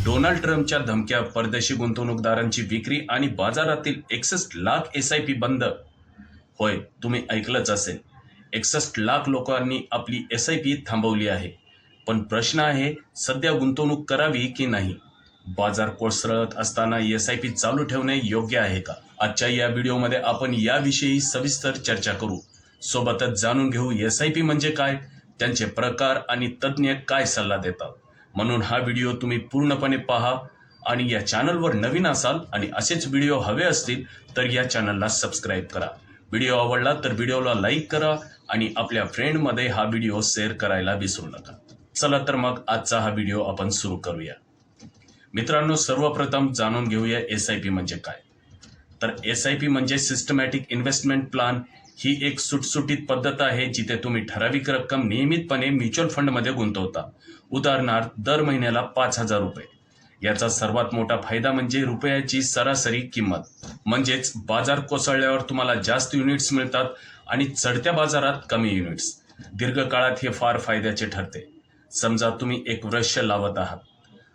Donald ट्रम्पच्या धमक्या, परदेशी गुंतवणूकदारांची विक्री आणि बाजारातील 61 लाख एसआयपी बंद. होय, तुम्ही ऐकलंच असेल. 61 लाख लोकांनी आपली एसआयपी थांबवली आहे. पण प्रश्न आहे, सध्या गुंतवणूक करावी की नाही? बाजार कोसळत असताना एसआयपी चालू ठेवणे योग्य आहे का? आजच्या या व्हिडिओमध्ये आपण याविषयी सविस्तर चर्चा करू. सोबतच जाणून घेऊ एसआयपी म्हणजे काय, त्यांचे प्रकार आणि तज्ज्ञ काय सल्ला देतात. म्हणून हा व्हिडिओ तुम्ही पूर्णपणे पहा. आणि या चॅनलवर नवीन असाल आणि असेच व्हिडिओ हवे असतील तर या चॅनलला सबस्क्राईब करा. व्हिडिओ आवडला तर व्हिडिओला लाईक करा आणि आपल्या फ्रेंडमध्ये हा व्हिडिओ शेअर करायला विसरू नका. चला तर मग आजचा हा व्हिडिओ आपण सुरू करूया. मित्रांनो, सर्वप्रथम जाणून घेऊया एसआयपी म्हणजे काय. तर एसआयपी म्हणजे सिस्टमॅटिक इन्व्हेस्टमेंट प्लॅन. ही एक सुटसुटीत पद्धत आहे जिथे तुम्ही ठराविक रक्कम नियमितपणे म्युच्युअल फंडमध्ये गुंतवता. उदाहरणार्थ, दर महिन्याला 5,000 रुपये. याचा सर्वात मोठा फायदा म्हणजे रुपयाची सरासरी किंमत. म्हणजेच बाजार कोसळल्यावर तुम्हाला जास्त युनिट्स मिळतात आणि चढत्या बाजारात कमी युनिट्स. दीर्घकाळात हे फार फायद्याचे ठरते. समजा तुम्ही एक वृक्ष लावत आहात.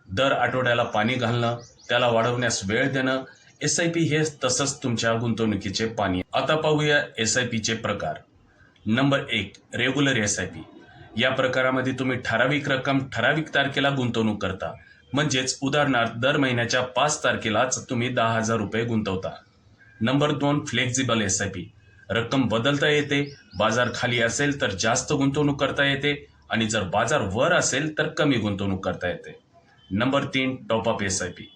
दर आठवड्याला पाणी घालणं, त्याला वाढवण्यास वेळ देणं, एसआयपी हे तसंच तुमच्या गुंतवणुकीचे पाणी. आता पाहूया एसआयपीचे प्रकार. Number 1, regular SIP. या प्रकारामध्ये तुम्ही ठराविक रक्कम ठराविक तारखेला गुंतवणूक करता. म्हणजेच उदाहरणार्थ, दर महिन्याच्या 5 तारखेलाच तुम्ही 10,000 रुपये गुंतवता. Number 2, flexible SIP. रक्कम बदलता येते. बाजार खाली असेल तर जास्त गुंतवणूक करता येते आणि जर बाजार वर असेल तर कमी गुंतवणूक करता येते. Number 3, top up SIP.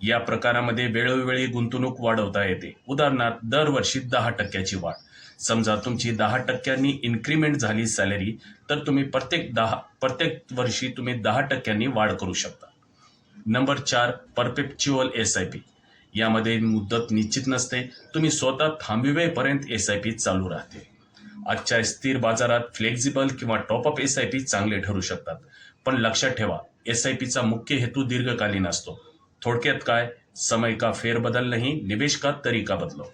या प्रकारामध्ये वेळोवेळी गुंतवणूक वाढवता येते. उदाहरणार्थ, दरवर्षी 10% वाढ. समजा तुमची 10% इन्क्रीमेंट झाली सॅलरी, तर तुम्ही प्रत्येक वर्षी तुम्ही 10% वाढ करू शकता. Number 4, परपेच्युअल SIP. यामध्ये मुदत निश्चित नसते. तुम्ही स्वतः थांबवेपर्यंत एसआयपी चालू राहते. आजच्या स्थिर बाजारात फ्लेक्झिबल किंवा टॉपअप एसआयपी चांगले ठरू शकतात. पण लक्षात ठेवा, एसआयपीचा मुख्य हेतू दीर्घकालीन असतो. थोडक्यात काय, समय का फेरबदल नाही, निवेश का तरीका बदलो.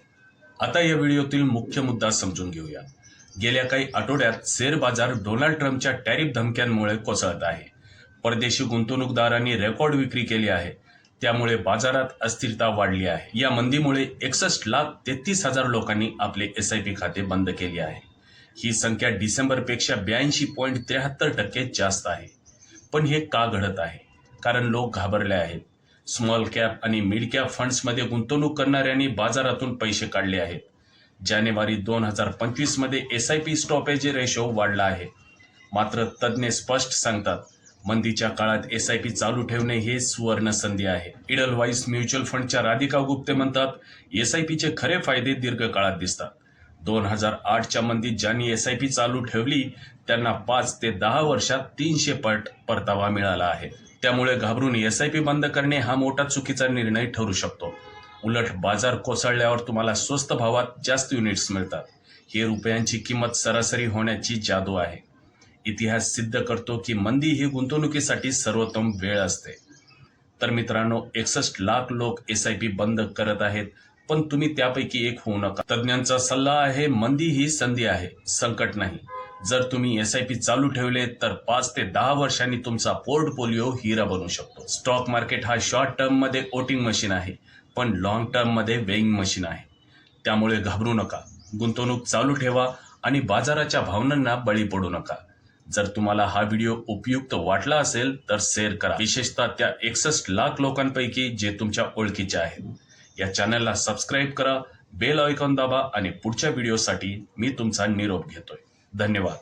आता या व्हिडिओतील मुख्य मुद्दा समजून घेऊया. गेल्या काही आठवड्यात शेअर बाजार डोनाल्ड ट्रम्पच्या टॅरिफ धमक्यांमुळे कोसळत आहे. परदेशी गुंतवणूकदारांनी रेकॉर्ड विक्री केली आहे. त्यामुळे बाजारात अस्थिरता वाढली आहे. या मंदीमुळे 61,33,000 लोकांनी आपले एसआयपी खाते बंद केले आहे. ही संख्या डिसेंबरपेक्षा 82.73% जास्त आहे. पण हे का घडत आहे? कारण लोक घाबरले आहेत. स्मॉल कॅप आणि मिड कॅप फंड्समध्ये गुंतवणूक करणाऱ्यांनी बाजारातून पैसे काढले आहेत. जानेवारी 2025 मध्ये एसआयपी स्टॉपेज रेशो वाढला आहे. मात्र तज्ज्ञ स्पष्ट सांगतात, मंदीच्या काळात एसआयपी चालू ठेवणे हे सुवर्ण संधी आहे. इडलवाईस म्युच्युअल फंडच्या राधिका गुप्ते म्हणतात, एसआयपीचे खरे फायदे दीर्घकाळात दिसतात. 2008च्या मंदीत ज्यांनी एसआयपी चालू ठेवली त्यांना 5 ते 10 वर्षात 300 पट परतावा मिळाला आहे. त्यामुळे घाबरून एसआयपी बंद करणे हा मोठा चुकीचा निर्णय ठरू शकतो. उलट बाजार कोसळल्यावर तुम्हाला स्वस्त भावात जास्त युनिट्स मिळतात. हे रुपयांची किंमत सरासरी होण्याची जादू आहे. इतिहास सिद्ध करतो की मंदी ही गुंतवणुकीसाठी सर्वोत्तम वेळ असते. तर मित्रांनो, 61 लाख लोक एसआयपी बंद करत आहेत, पण तुम्ही त्यापैकी एक होऊ नका. तज्ज्ञांचा सल्ला आहे, मंदी ही संधी आहे, संकट नाही. जर तुम्ही एसआयपी चालू ठेवले तर 5 ते 10 वर्षांनी तुमचा पोर्टफोलिओ हिरा बनू शकतो. स्टॉक मार्केट हा शॉर्ट टर्म मध्ये वोटिंग मशीन आहे, पण लॉंग टर्म मध्ये वेइंग मशीन आहे. त्यामुळे घाबरू नका, गुंतवणूक चालू ठेवा आणि बाजाराच्या भावनांना बळी पडू नका. जर तुम्हाला हा व्हिडिओ उपयुक्त वाटला असेल तर शेअर करा, विशेषतः त्या 61 लाख लोकांपैकी जे तुमच्या ओळखीचे आहेत. या चॅनलला सबस्क्राईब करा, बेल आयकॉन दाबा आणि पुढच्या व्हिडिओसाठी मी तुमचा निरोप घेतोय. धन्यवाद.